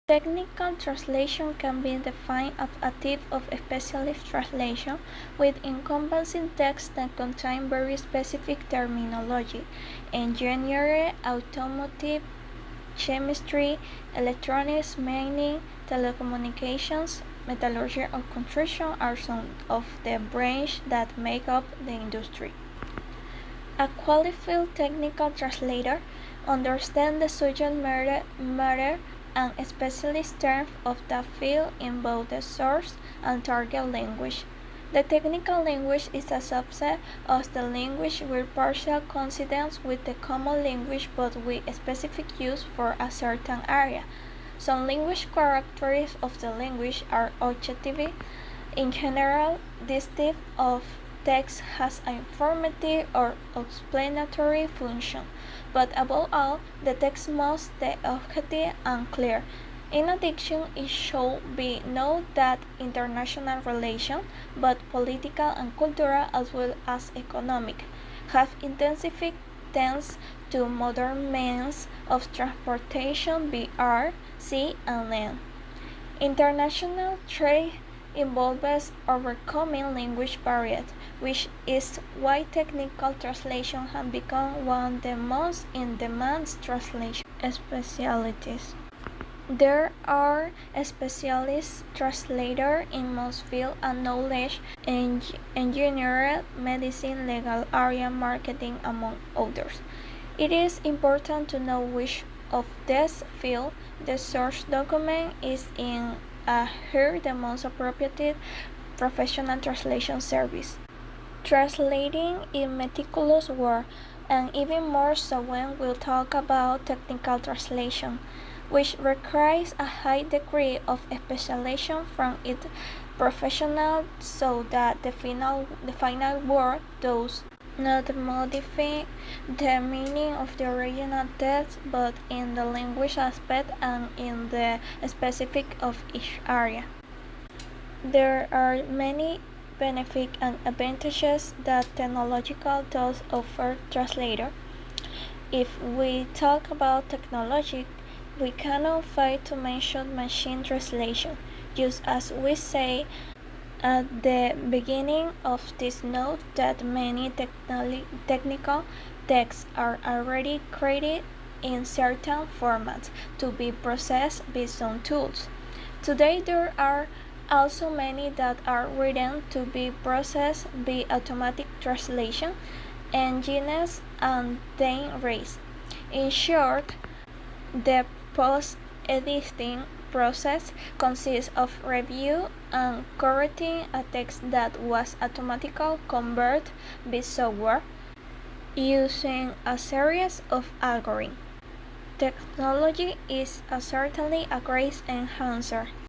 Technical translation can be defined as a type of specialist translation with encompassing texts that contain very specific terminology. Engineering, automotive, chemistry, electronics, mining, telecommunications, metallurgy, or construction are some of the branches that make up the industry. A qualified technical translator understands the subject matter and specialist terms of the field in both the source and target language. The technical language is a subset of the language with partial coincidence with the common language but with specific use for a certain area. Some language characteristics of the language are objective. In general, this type of text has an informative or explanatory function, but above all, the text must be objective and clear. In addition, it should be noted that international relations, both political and cultural as well as economic, have intensified thanks to modern means of transportation by air, sea, and land. International trade involves overcoming language barriers, which is why technical translation has become one of the most in-demand translation specialties. There are specialist translators in most fields and knowledge, engineering, medicine, legal area, marketing, among others. It is important to know which of these fields the source document is in here the most appropriate professional translation service. Translating is meticulous work, and even more so when we talk about technical translation, which requires a high degree of specialization from its professionals so that the final word does not modify the meaning of the original text but in the language aspect and in the specific of each area. There are many benefits and advantages that technological tools offer translators. If we talk about technology, we cannot fail to mention machine translation, just as we say at the beginning of this note that many technical texts are already created in certain formats to be processed by some tools. Today there are also many that are written to be processed by automatic translation engines and then raised. In short, the post-editing process consists of review and correcting a text that was automatically converted by software using a series of algorithms. Technology is certainly a great enhancer.